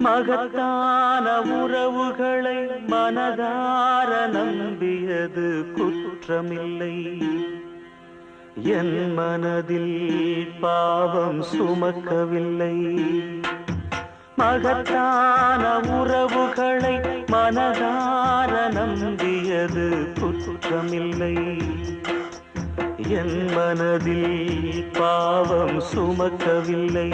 மகத்தான உறவுகளை மனதார நம்பியது குற்றமில்லை. என் மனதில் பாவம் சுமக்கவில்லை. மகத்தான உறவுகளை மனதார நம்பியது குற்றமில்லை. என் மனதில் பாவம் சுமக்கவில்லை.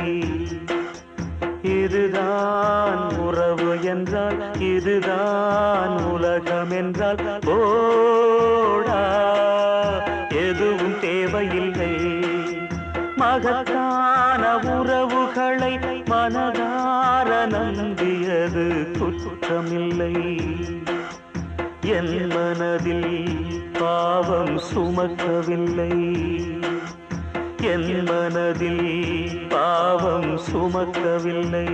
இதுதான் உறவு என்றால், இதுதான் உலகம் என்றால் போடா, எதுவும் தேவையில்லை. மகத்தான உறவுகளை மனதார நம்பியது குற்றமில்லை. என் மனதில் பாவம் சுமக்கவில்லை. என் மனதில் பாவம் சுமக்கவில்லை.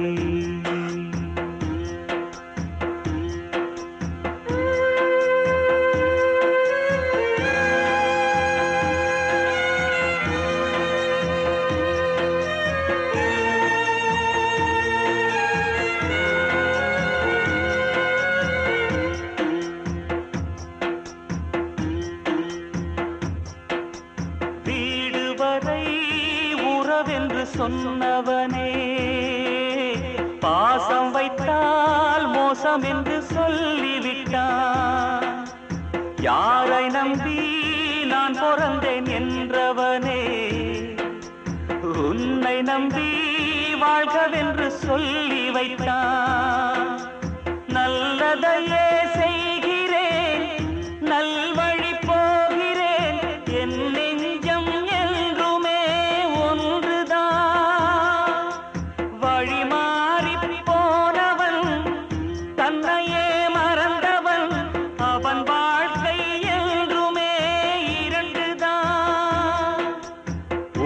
உறவென்று சொன்னவனே பாசம் வைத்தால் மோசம் என்று சொல்லிவிட்டான். யாரை நம்பி நான் பிறந்தேன் என்றவனே உன்னை நம்பி வாழ்கவென்று சொல்லி வைத்தான். நல்லதையே செய்கிறேன், நல்வழி போகிறேன், என் நெஞ்சம் என்றுமே ஒன்றுதான். வழி மாறி போனவன், தன்னையே மறந்தவன், அவன் வாழ்க்கை என்றுமே இரண்டுதான்.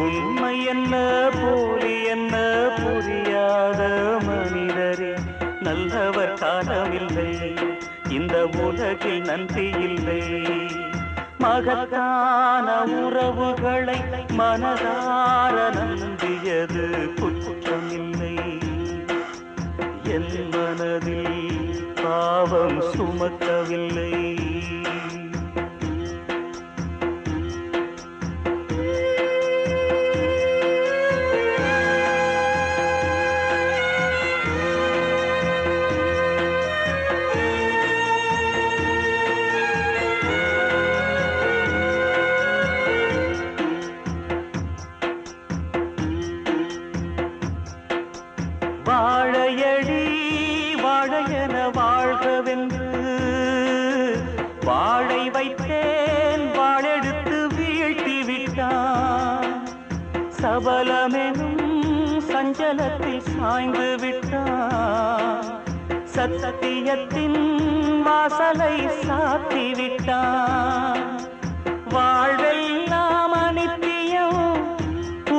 உண்மை என்ன போலி என்ன புரியாத மனிதரே, நல்லவர் காலமில்லை, இந்த உலகில் நன்றி இல்லை. மகத்தான உறவுகளை மனதார நம்பியது குற்றமில்லை. என் மனதில் பாவம் சுமக்கவில்லை. வாழையடி வாழையென வாழ்கவென்று வாழை வைத்தேன், வாழெடுத்து வீழ்த்தி விட்டான். சபலமெனும் சஞ்சலத்தில் சாய்ந்து விட்டான். சத்தியத்தின் வாசலை சாத்தி விட்டான். வாழ்வெல்லாம் அனித்தியம்,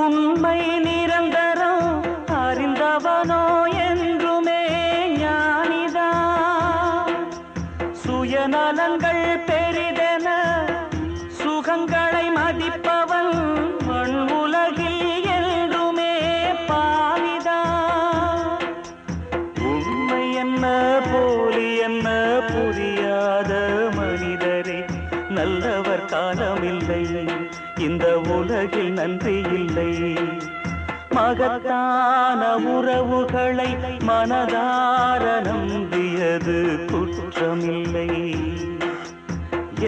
உண்மை நிரந்தரம், அறிந்தவனோ என்றுமே ஞானிதான். சுயநலங்கள் பெரிதென சுகங்களை மதிப்பவன் மண் உலகில் என்றுமே பாவிதான். உண்மை என்ன போலி என்ன புரியாத மனிதரே, நல்லவர் காலமில்லை, இந்த உலகில் நன்றி இல்லை. மகத்தான உறவுகளை மனதார நம்பியது குற்றமில்லை.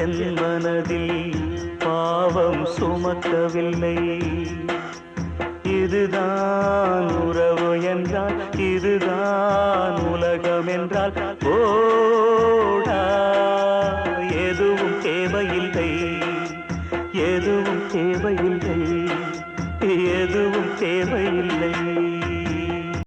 என் மனதில் பாவம் சுமக்கவில்லை. இதுதான் உறவு என்றால், இதுதான் உலகம் என்றால் போடா, எதுவும் தேவையில்லை, எதுவும் தேவையில்லை.